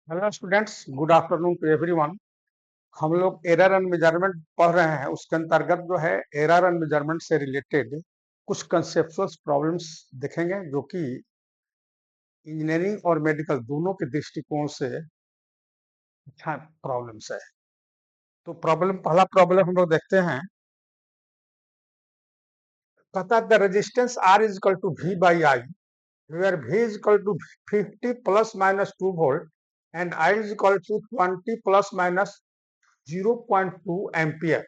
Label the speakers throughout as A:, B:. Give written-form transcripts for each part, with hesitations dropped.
A: Hello students, good afternoon to everyone. हम लोग error and measurement पढ़ रहे हैं। उसके अंतर्गत जो है एरर एंड मेजरमेंट से रिलेटेड कुछ कंसेप्चुअल प्रॉब्लम्स देखेंगे जो कि इंजीनियरिंग और मेडिकल दोनों के दृष्टिकोण से अच्छा प्रॉब्लम्स है। तो पहला प्रॉब्लम हम लोग देखते हैं। कहता है the resistance R is equal to V by I, where V is equal to 50 plus minus 2 volt and I is equal to 20 plus minus 0.2 ampere.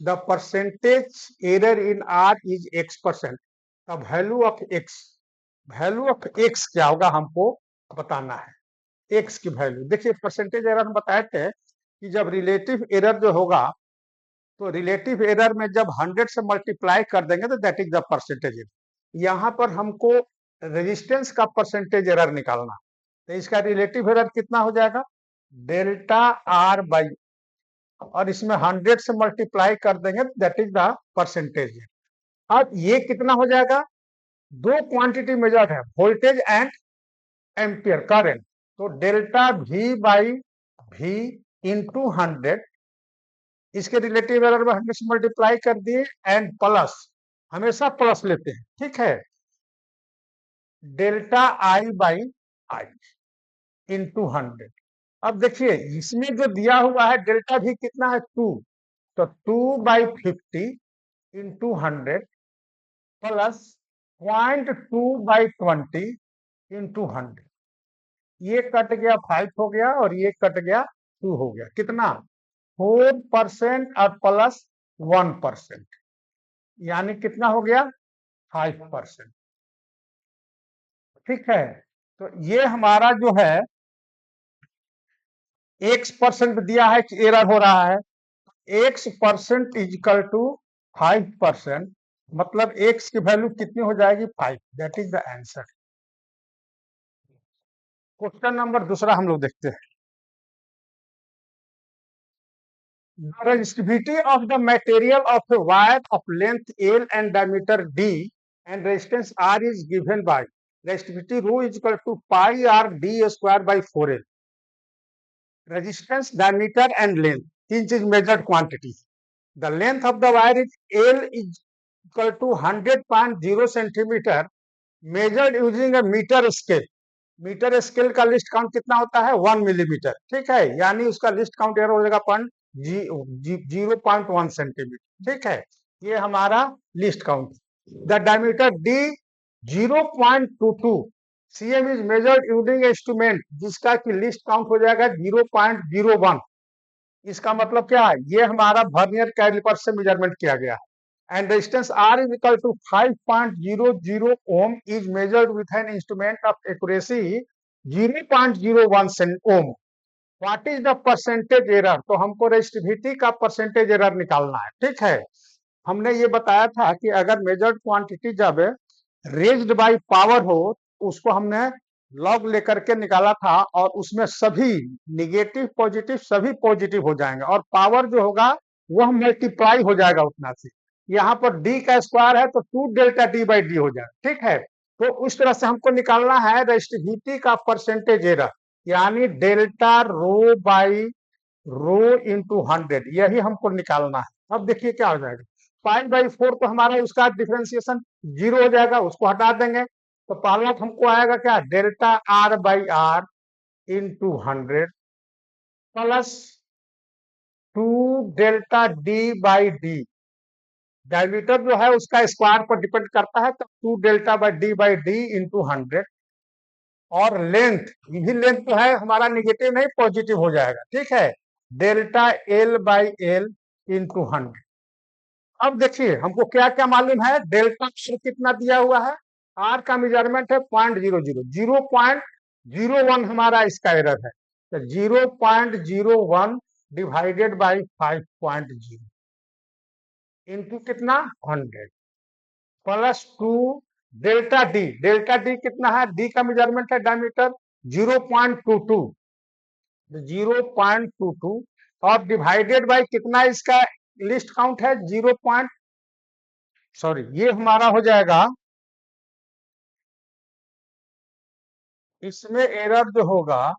A: The percentage error in R is X%. The value of X क्या होगा हमको बताना है। X की value देखिए, percentage error हम बताए थे कि जब रिलेटिव एरर जो होगा, तो रिलेटिव एरर में जब 100 से मल्टीप्लाई कर देंगे तो that is the percentage error. यहाँ पर हमको रेजिस्टेंस का परसेंटेज एरर निकालना, तो इसका रिलेटिव एरर कितना हो जाएगा, डेल्टा आर बाई, और इसमें 100 से मल्टीप्लाई कर देंगे दैट इज द परसेंटेज। अब ये कितना हो जाएगा, दो क्वांटिटी मेजर्ड है, वोल्टेज एंड एम्पियर करंट। तो delta V by V into 100, इसके रिलेटिव एरर में 100 से मल्टीप्लाई कर दिए, एंड प्लस, हमेशा प्लस लेते हैं, ठीक है, delta I by I into 100। अब देखिए इसमें जो दिया हुआ है डेल्टा भी कितना है, 2, तो 2/50 इंटू 100 प्लस 0.2/20 इंटू 100। ये कट गया 5 हो गया और ये कट गया 2 हो गया, कितना 4% और प्लस 1%, यानी कितना हो गया 5%। ठीक है, तो ये हमारा जो है x% दिया है कि एरर हो रहा है, x% इजिकल टू 5%, मतलब x की वैल्यू कितनी हो जाएगी 5, that is the answer. Question number दूसरा हम लोग देखते हैं। The resistivity of the material of a wire of length L and diameter D and resistance R is given by resistivity rho is equal to pi r d square by 4L. Resistance, diameter and length, तीन चीज measured quantity. The length of the wire is L is equal to 100.0 centimeter measured using a meter scale. Metre scale का least count कितना होता है 1 millimetre, ठीक है, यानी उसका लिस्ट काउंट एरर हो जाएगा 0.1 सेंटीमीटर, ठीक है, ये हमारा list count. The diameter D 0.22 cm is measured using instrument जिसका कि लिस्ट काउंट हो जाएगा 0.01। इसका मतलब क्या है, ये हमारा वर्नियर कैलिपर से मेजरमेंट किया गया है। And resistance R is equal to 5.00 ohm is measured with an instrument of accuracy 0.01 ohm. What is the percentage error? तो हमको रेजिस्टिविटी का परसेंटेज एरर निकालना है, ठीक है। हमने ये बताया था कि अगर मेजर्ड क्वांटिटी जब रेज्ड बाय पावर हो, उसको हमने लॉग लेकर के निकाला था, और उसमें सभी निगेटिव पॉजिटिव सभी पॉजिटिव हो जाएंगे, और पावर जो होगा वह मल्टीप्लाई हो जाएगा उतना से। यहाँ पर डी का स्क्वायर है तो 2 डेल्टा डी बाई डी हो जाएगा, ठीक है। तो उस तरह से हमको निकालना है रेजिस्टिविटी का परसेंटेज एरर, यानी delta rho by rho into 100, यही हमको निकालना है। अब देखिए क्या हो जाएगा, 5/4 तो हमारा उसका डिफरेंशिएशन 0 हो जाएगा, उसको हटा देंगे, तो पहला हमको आएगा क्या, delta R by R into 100 plus 2 delta D by D. Diameter जो है उसका स्क्वायर पर डिपेंड करता है, तो 2 डेल्टा बाई डी इंटू 100, और लेंथ, ये लेंथ जो है हमारा निगेटिव नहीं पॉजिटिव हो जाएगा, ठीक है, delta L by L into 100। अब देखिए हमको क्या क्या मालूम है, डेल्टा कितना दिया हुआ है, आर का मेजरमेंट है 0.01 हमारा इसका एरर है, तो 0.01 डिवाइडेड बाई 5.0 इंटू कितना 100 प्लस 2 डेल्टा डी कितना है, डी का मेजरमेंट है डायमीटर 0.22, 0.22 और डिवाइडेड बाई कितना, इसका लिस्ट काउंट है 0. सॉरी, ये हमारा हो जाएगा, इसमें एरर जो होगा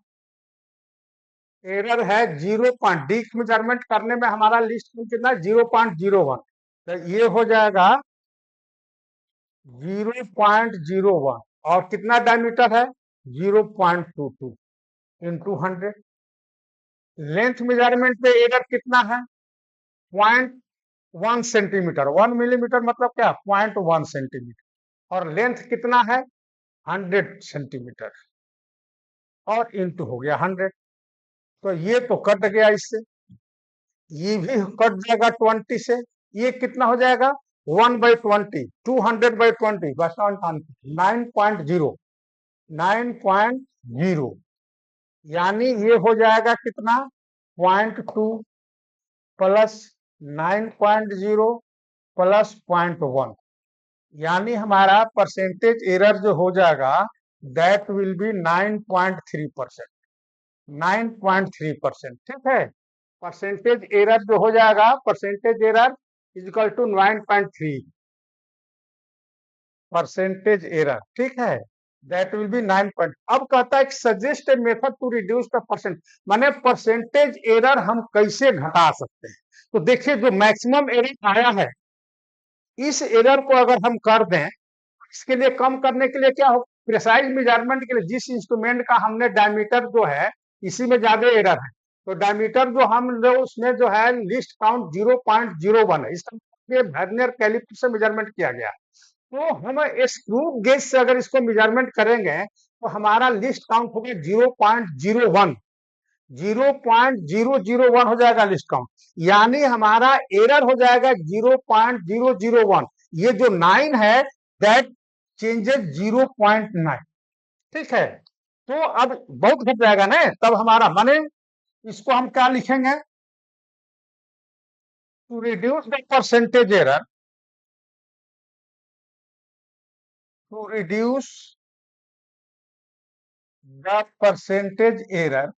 A: एरर है 0. डी मेजरमेंट करने में हमारा लिस्ट में कितना 0.01, तो ये हो जाएगा 0.01, और कितना डायमीटर है 0.22 इंटू 100। लेंथ मेजरमेंट पे एरर कितना है 0.1 सेंटीमीटर, 1 मिलीमीटर मतलब क्या 0.1 सेंटीमीटर, और लेंथ कितना है 100 सेंटीमीटर, और इंटू हो गया 100। तो ये तो कट गया इससे, ये भी कट जाएगा 20 से, ये कितना हो जाएगा 1/20, 200/20, बस 9.0, 9.0, यानी ये हो जाएगा कितना 0.2 प्लस 9.0 प्लस 0.1, यानी हमारा परसेंटेज एरर जो हो जाएगा दैट विल बी 9.3%, 9.3%, ठीक है। परसेंटेज एरर जो हो जाएगा, percentage error is equal to 9.3 percentage error, ठीक है, दैट विल बी 9 पॉइंट। अब कहता है suggest a method to reduce the percent, माने परसेंटेज एरर हम कैसे घटा सकते हैं। तो देखिए जो मैक्सिमम एरर आया है, इस एरर को अगर हम कर दें, इसके लिए कम करने के लिए क्या हो, प्रिसाइज मेजरमेंट के लिए जिस इंस्ट्रूमेंट का हमने डायमीटर जो है इसी में ज्यादा एरर है, तो डायमीटर जो हम लोग उसमें जो है लिस्ट काउंट 0.01 है, इसका वर्नियर कैलिपर से मेजरमेंट किया गया। तो हम स्क्रू गेज से अगर इसको मेजरमेंट करेंगे तो हमारा लिस्ट काउंट होगा 0.01, 0.001 हो जाएगा लिस्ट काउंट, यानी हमारा एरर हो जाएगा 0.001। ये जो 9 है दैट चेंजेस 0.9, ठीक है। तो अब बहुत घट जाएगा ना, तब हमारा माने इसको हम क्या लिखेंगे, to reduce the percentage error, to reduce the percentage error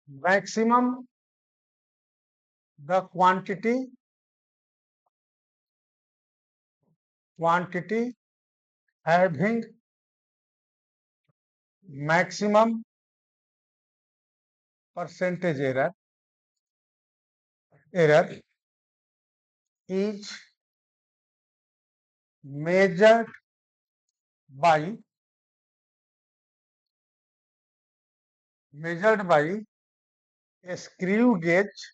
A: maximum the quantity having maximum percentage error is measured by a screw gauge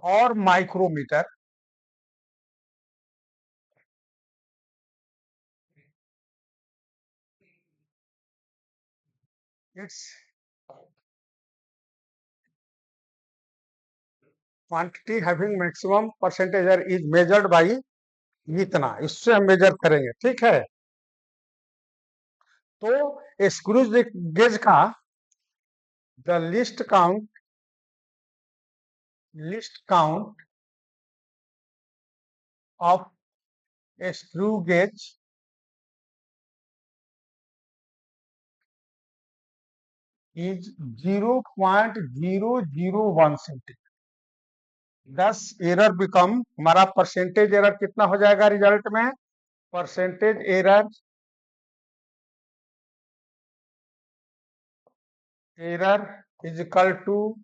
A: or micrometer. Its quantity having maximum percentage error is measured by इतना, इससे हम major करेंगे, ठीक है। तो screw gauge का the least count of a screw gauge is 0.001 centimetre. 10 error become, हमारा percentage error कितना हो जाएगा रिजल्ट में, percentage error is equal to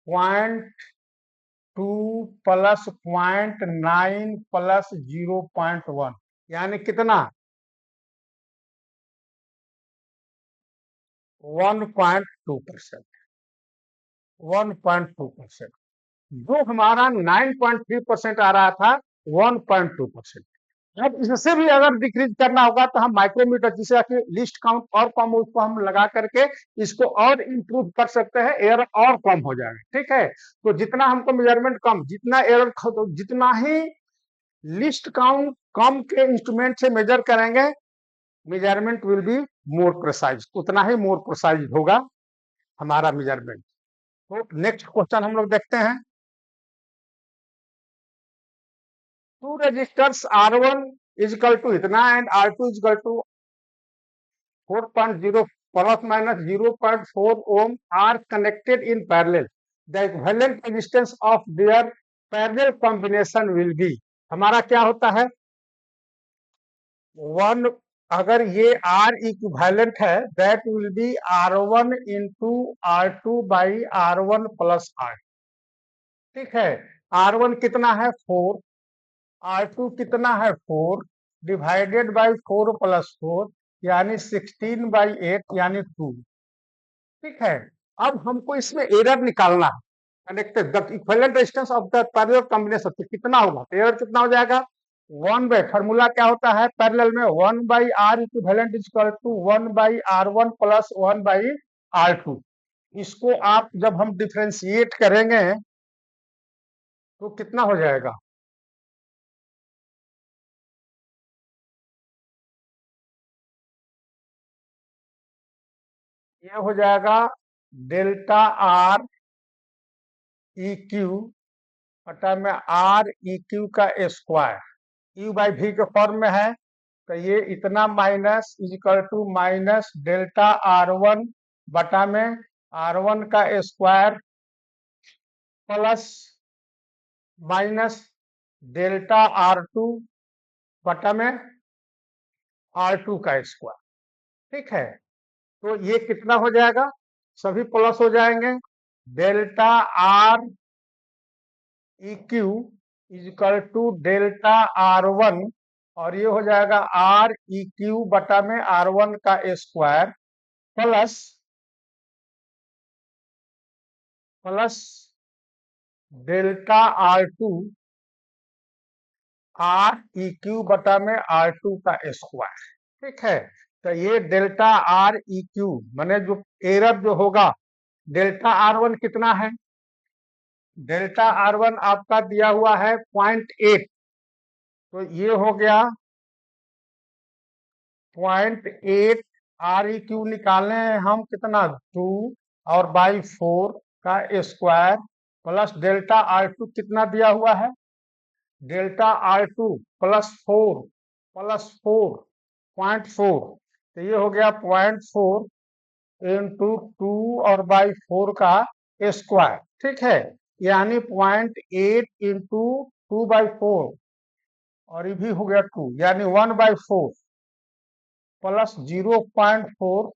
A: 0.2 plus 0.9 plus 0.1, यानी कितना 1.2%, 1.2%, जो हमारा 9.3% आ रहा था 1.2%। अब इससे भी अगर डिक्रीज करना होगा तो हम माइक्रोमीटर, जिसे लिस्ट काउंट और कम हो उसको हम लगा करके इसको और इंप्रूव कर सकते हैं, एरर और कम हो जाएगा, ठीक है। तो जितना हमको मेजरमेंट कम, जितना एरर जितना ही लिस्ट काउंट कम के इंस्ट्रूमेंट से मेजर करेंगे, measurement will be more precise, उतना ही मोर प्रिसाइज होगा हमारा मेजरमेंट। तो नेक्स्ट क्वेश्चन हम लोग देखते हैं। Two registers R1 is equal to इतना and R2 is equal to 4.0 plus minus 0.4 ohm are connected in parallel. The equivalent resistance of their parallel combination will be, हमारा क्या होता है 1 अगर ये आर इक्विवेलेंट है that will B R1 into R2 by R1 plus R। ठीक है, R1 कितना है 4, R2 कितना है 4 डिवाइडेड बाई 4 प्लस 4 यानी 16 बाई 8 यानी 2। ठीक है, अब हमको इसमें एरर निकालना है। Connected the equivalent resistance of the parallel combination तो कितना होगा, तो एरर कितना हो जाएगा 1 बाई, फार्मूला क्या होता है पैरेलल में 1 by R equivalent is equal to 1 by R1 plus 1 by R2। इसको आप जब हम डिफरेंशिएट करेंगे तो कितना हो जाएगा, ये हो जाएगा डेल्टा आर ई क्यू बटा में आर ई क्यू का स्क्वायर, यू बाई वी के फॉर्म में है तो ये इतना minus is equal to minus delta R1 बटा में R1 का square plus minus delta R2 बटा में R2 का स्क्वायर। ठीक है, तो ये कितना हो जाएगा, सभी प्लस हो जाएंगे, delta R E Q is equal to delta R1 और ये हो जाएगा आर ई क्यू बटा में R1 का square plus plus delta R2 are E Q बटा में R2 का स्क्वायर। ठीक है, तो ये डेल्टा आर ई क्यू माने जो एरर जो होगा डेल्टा R1 कितना है, डेल्टा R1 आपका दिया हुआ है 0.8 तो ये हो गया 0.8, आर ई क्यू निकालने हैं हम कितना 2 और बाई 4 का स्क्वायर प्लस डेल्टा R2 कितना दिया हुआ है, डेल्टा R2 प्लस 4 0.4 तो ये हो गया 0.4 इंटू 2 और बाई 4 का स्क्वायर। ठीक है, यानी 0.8 इंटू 2/4 और ये भी हो गया 2 यानी 1/4 प्लस 0.4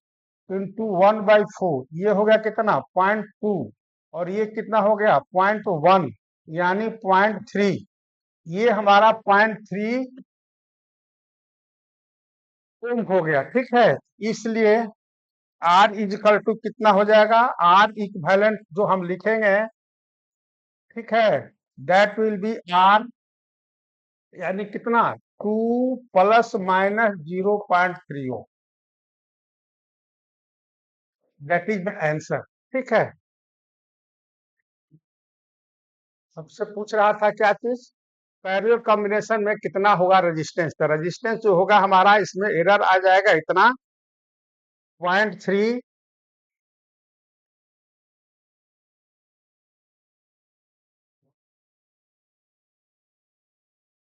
A: इंटू 1/4 ये हो गया कितना 0.2 और ये कितना हो गया 0.1 यानी 0.3, ये हमारा 0.3 ओम हो गया। ठीक है, इसलिए आर इजिकल टू कितना हो जाएगा, आर इक्विवेलेंट जो हम लिखेंगे ठीक है दैट विल बी आर यानी कितना 2 plus minus 0.3 ohm, that is the answer. ठीक है, सबसे पूछ रहा था क्या चीज, पैरेलल कॉम्बिनेशन में कितना होगा रेजिस्टेंस, तो रेजिस्टेंस जो होगा हमारा इसमें एरर आ जाएगा इतना 0.3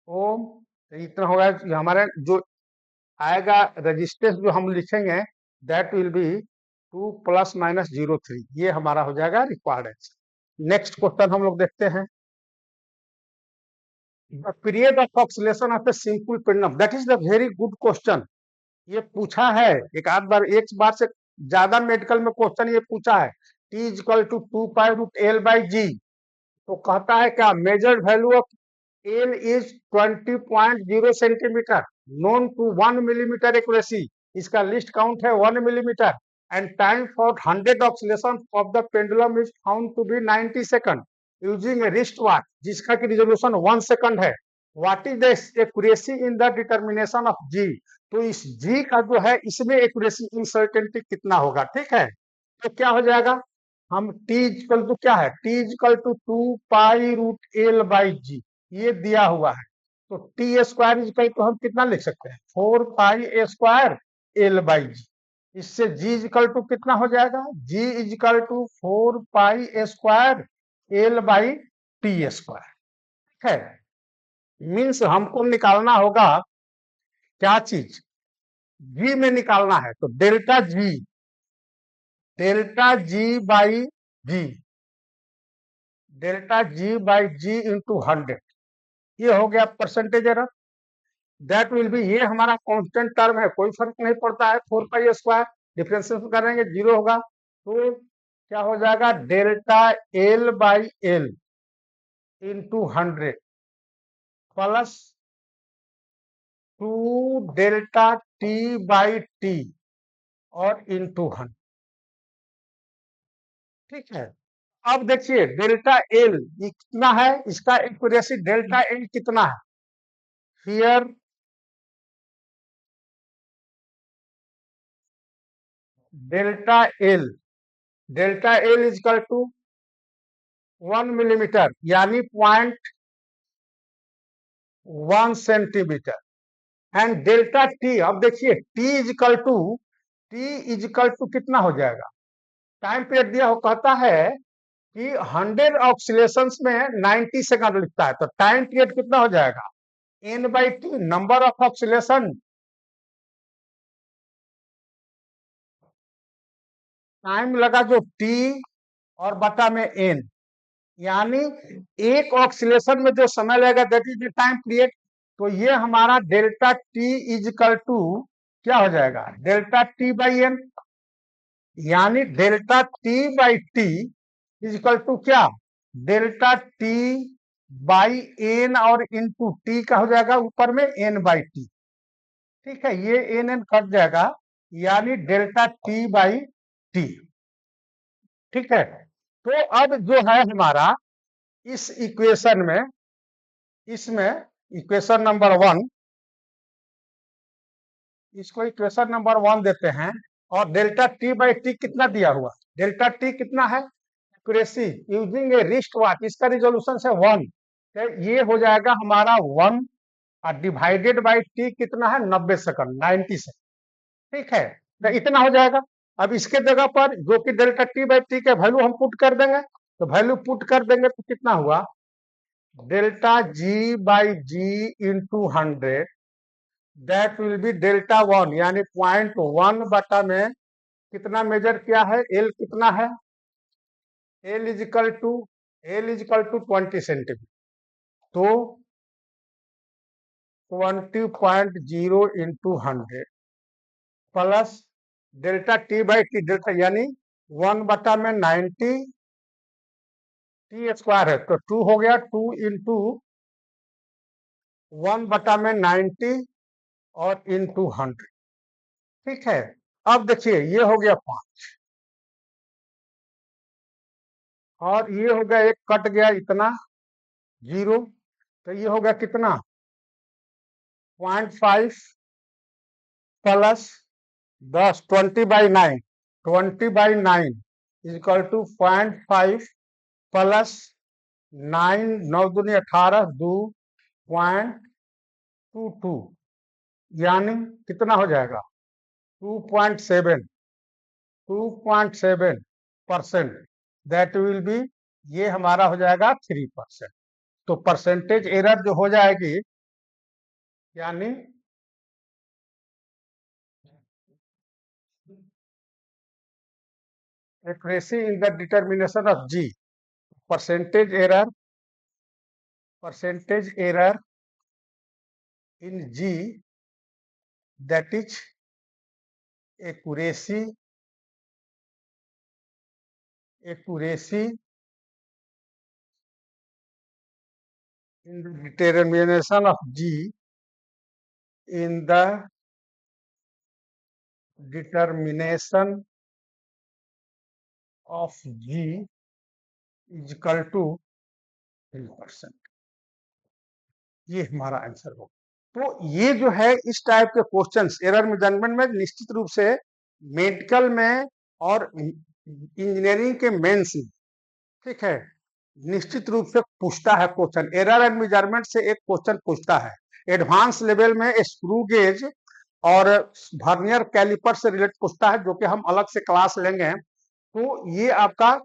A: ओम, तो इतना होगा हमारे जो आएगा रेजिस्टेंस जो हम लिखेंगे that will B 2 plus minus 0.3, ये हमारा हो जाएगा रिक्वायर्ड आंसर। नेक्स्ट क्वेश्चन हम लोग देखते हैं, the period of oscillation of a simple pendulum, that is the very good question. ये पूछा है एक बार से ज्यादा मेडिकल में क्वेश्चन ये पूछा है, टी इक्वल टू 2π√L/G तो कहता है क्या measured value of L is 20.0 centimetre known to 1 millimeter accuracy, इसका लिस्ट काउंट है 1 millimeter and time for 100 oscillations of the pendulum is found to be 90 second using a wrist watch जिसका की resolution 1 second है। What is the accuracy in the determination of G, तो इस G का जो है इसमें एक्यूरेसी इनसर्टेनिटी कितना होगा। ठीक है, तो क्या हो जाएगा, हम T इक्वल टू क्या है, T इक्वल टू 2π√L/G ये दिया हुआ है तो टी स्क्वायर इक्वल तो हम कितना लिख सकते हैं 4πA²L/G, इससे जी इक्वल टू कितना हो जाएगा, जी इक्वल टू 4πA²L/T²। ठीक है, मीन्स हमको निकालना होगा क्या चीज, जी में निकालना है तो delta G by G into 100 ये हो गया percentage error. That will be, ये हमारा कांस्टेंट टर्म है, कोई फर्क नहीं पड़ता है, 4 पाई स्क्वायर, डिफरेंशिएशन करेंगे 0 होगा, तो क्या हो जाएगा, delta L by L into 100 plus 2 delta T by T और इंटू 100। ठीक है, अब देखिए डेल्टा एल ये कितना है, इसका एक्यूरेसी डेल्टा एल कितना है, here delta L is equal to 1 millimetre यानी 0.1 सेंटीमीटर एंड डेल्टा टी, अब देखिए टी इजकल टू कितना हो जाएगा, टाइम पीरियड दिया हो, कहता है कि 100 ऑक्सीलेशंस में 90 सेकंड लिखता है, तो टाइम पीरियड कितना हो जाएगा, n by T, number of oscillation, time लगा जो t और बटा में n, यानी एक ऑक्सीलेशन में जो समय लगेगा that is the time period. तो ये हमारा डेल्टा टी इजकल टू क्या हो जाएगा, डेल्टा टी बाई एन, यानी delta T by T is equal to क्या, डेल्टा टी बाई एन और इंटू टी का हो जाएगा ऊपर में एन बाई टी। ठीक है, ये एन एन कट जाएगा, यानी डेल्टा टी बाई टी। ठीक है, तो अब जो है हमारा इस इक्वेशन में, इसमें इक्वेशन नंबर 1, इसको इक्वेशन नंबर 1 देते हैं, और डेल्टा टी बाई टी कितना दिया हुआ, डेल्टा टी कितना है, एक्यूरेसी यूजिंग ए रिस्ट वॉच, इसका रिजोल्यूशन है 1, तो ये हो जाएगा हमारा 1 और डिवाइडेड बाई टी कितना है, 90 सेकंड, 90 सेकंड। ठीक है, तो इतना हो जाएगा। अब इसके जगह पर जो कि डेल्टा टी बाई टी के वैल्यू हम पुट कर देंगे, तो वैल्यू पुट कर देंगे तो कितना हुआ, delta G by G into 100 that will be delta 1, यानी 0.1 बटा में कितना मेजर किया है, एल कितना है, एल इजिकल टू 20 सेंटीमीटर, तो 20.0 into 100 plus delta T by T, delta यानी 1 बटा में 90 टी स्क्वायर है, तो 2 हो गया, 2 इंटू 1 बटा में 90 और इंटू 100। ठीक है, अब देखिए ये हो गया 5 और ये हो गया, एक कट गया इतना 0, तो ये हो गया कितना 0.5 प्लस 10, 20/9, 20/9 इजकल टू 0.5 प्लस 9, 9 दूनी 18, 2.22, यानी कितना हो जाएगा 2.7%, दैट विल बी, ये हमारा हो जाएगा 3%। तो परसेंटेज एरर जो हो जाएगी, यानी accuracy in the determination of G, percentage error in G, that is accuracy in the determination of G, in the determination of G is equal to 3%। ये हमारा आंसर होगा। तो ये जो है इस टाइप के क्वेश्चंस एरर मेजरमेंट में निश्चित रूप से मेडिकल में और इंजीनियरिंग के मेंस में, ठीक है, निश्चित रूप से पूछता है क्वेश्चन, एरर एंड मेजरमेंट से एक क्वेश्चन पूछता है। एडवांस लेवल में स्क्रू गेज और वर्नियर कैलिपर से रिलेटेड पूछता है, जो कि हम अलग से क्लास लेंगे। तो ये आपका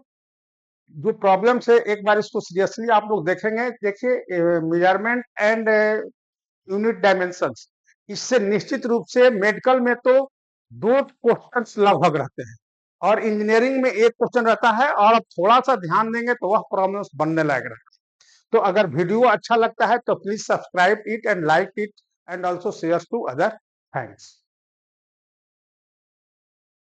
A: जो प्रॉब्लम है, एक बार इसको सीरियसली आप लोग देखेंगे। देखिए मेजरमेंट एंड यूनिट डायमेंशंस, इससे निश्चित रूप से मेडिकल में तो 2 क्वेश्चंस लगभग रहते हैं और इंजीनियरिंग में 1 क्वेश्चन रहता है, और अब थोड़ा सा ध्यान देंगे तो वह प्रॉब्लम्स बनने लग रहा है। तो अगर वीडियो अच्छा लगता है तो please subscribe it and like it. and also shares to other. Thanks.